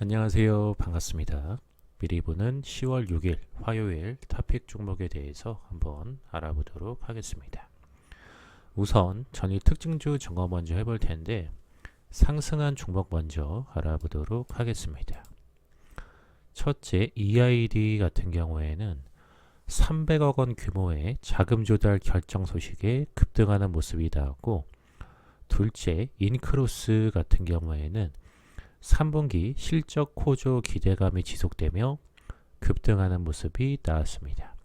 안녕하세요. 반갑습니다. 미리 보는 10월 6일 화요일 토픽 종목에 대해서 한번 알아보도록 하겠습니다. 우선 전일 특징주 점검 먼저 해볼 텐데 상승한 종목 먼저 알아보도록 하겠습니다. 첫째, EID 같은 경우에는 300억 원 규모의 자금 조달 결정 소식에 급등하는 모습이 나왔고, 둘째, 인크로스 같은 경우에는 3분기 실적 호조 기대감이 지속되며 급등하는 모습이 나왔습니다.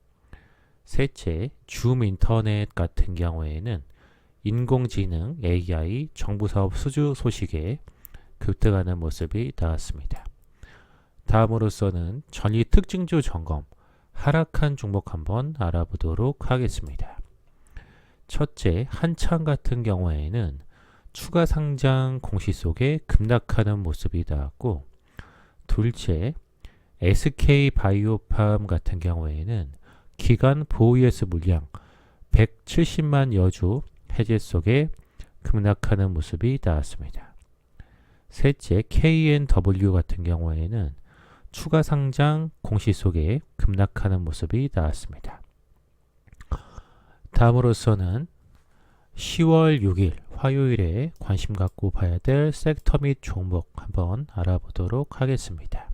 셋째, 줌 인터넷 같은 경우에는 인공지능 AI 정부 사업 수주 소식에 급등하는 모습이 나왔습니다. 다음으로서는 전일 특징주 점검, 하락한 종목 한번 알아보도록 하겠습니다. 첫째, 한창 같은 경우에는 추가 상장 공시 속에 급락하는 모습이 나왔고, 둘째, SK바이오팜 같은 경우에는 기간 보유예수 물량 170만 여주 해제 속에 급락하는 모습이 나왔습니다. 셋째, KNW 같은 경우에는 추가 상장 공시 속에 급락하는 모습이 나왔습니다. 다음으로서는 10월 6일 화요일에 관심 갖고 봐야 될 섹터 및 종목 한번 알아보도록 하겠습니다.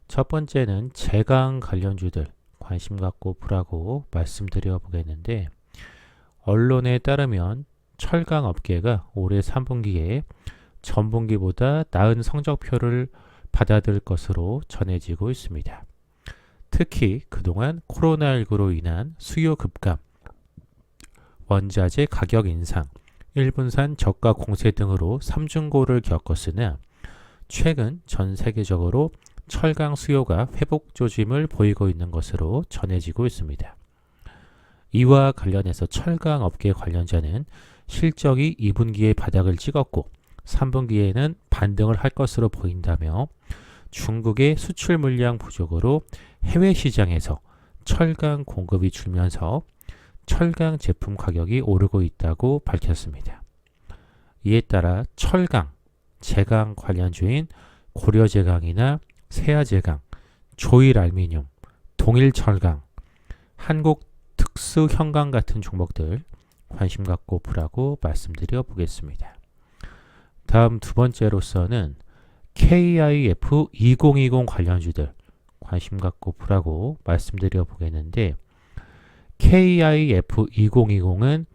첫 번째는 제강 관련주들 관심 갖고 보라고 말씀드려 보겠는데, 언론에 따르면 철강 업계가 올해 3분기에 전분기보다 나은 성적표를 받아들 것으로 전해지고 있습니다. 특히 그동안 코로나19로 인한 수요 급감, 원자재 가격 인상, 일본산 저가 공세 등으로 삼중고를 겪었으나 최근 전 세계적으로 철강 수요가 회복 조짐을 보이고 있는 것으로 전해지고 있습니다. 이와 관련해서 철강 업계 관련자는 실적이 2분기에 바닥을 찍었고 3분기에는 반등을 할 것으로 보인다며 중국의 수출 물량 부족으로 해외 시장에서 철강 공급이 줄면서 철강 제품 가격이 오르고 있다고 밝혔습니다. 이에 따라 철강, 제강 관련주인 고려제강이나 세아제강, 조일알미늄, 동일철강, 한국특수형강 같은 종목들 관심 갖고 보라고 말씀드려 보겠습니다. 다음 두 번째로서는 KIF 2020 관련주들 관심 갖고 보라고 말씀드려 보겠는데, KIF 2020은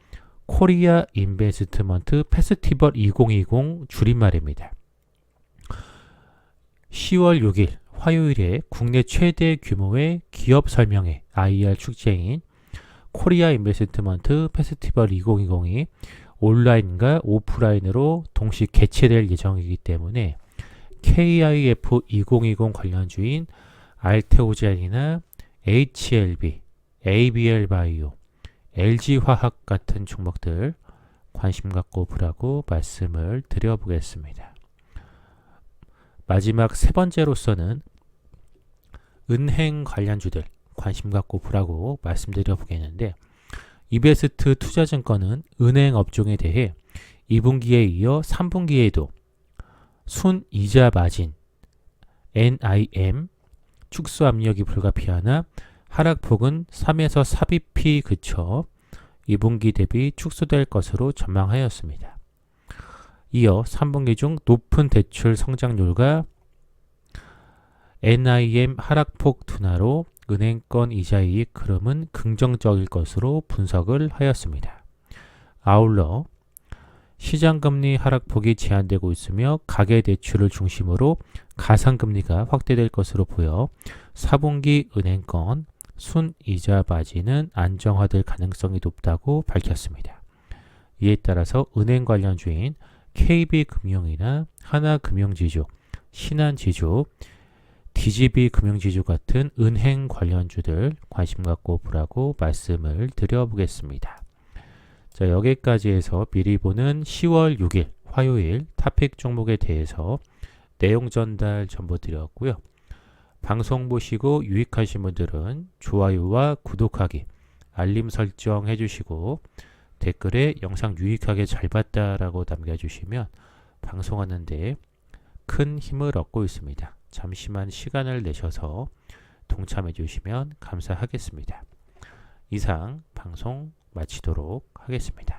코리아 인베스트먼트 페스티벌 2020 줄임말입니다. 10월 6일 화요일에 국내 최대 규모의 기업 설명회 IR 축제인 코리아 인베스트먼트 페스티벌 2020이 온라인과 오프라인으로 동시 개최될 예정이기 때문에 KIF 2020 관련주인 알테오젠이나 HLB, ABL바이오, LG화학 같은 종목들 관심 갖고 보라고 말씀을 드려보겠습니다. 마지막 세 번째로서는 은행 관련주들 관심 갖고 보라고 말씀드려 보겠는데, 이베스트 투자증권은 은행 업종에 대해 2분기에 이어 3분기에도 순이자 마진, NIM, 축소 압력이 불가피하나 하락폭은 3에서 4bp 그쳐 2분기 대비 축소될 것으로 전망하였습니다. 이어 3분기 중 높은 대출 성장률과 NIM 하락폭 둔화로 은행권 이자이익 흐름은 긍정적일 것으로 분석을 하였습니다. 아울러 시장금리 하락폭이 제한되고 있으며 가계대출을 중심으로 가상금리가 확대될 것으로 보여 4분기 은행권 순이자 마진은 안정화될 가능성이 높다고 밝혔습니다. 이에 따라서 은행 관련주인 KB금융이나 하나금융지주, 신한지주, DGB금융지주 같은 은행 관련주들 관심 갖고 보라고 말씀을 드려보겠습니다. 자, 여기까지 해서 미리 보는 10월 6일 화요일 토픽 종목에 대해서 내용 전달 전부 드렸고요. 방송 보시고 유익하신 분들은 좋아요와 구독하기, 알림 설정 해주시고 댓글에 영상 유익하게 잘 봤다라고 남겨주시면 방송하는데 큰 힘을 얻고 있습니다. 잠시만 시간을 내셔서 동참해 주시면 감사하겠습니다. 이상 방송 마치도록 하겠습니다.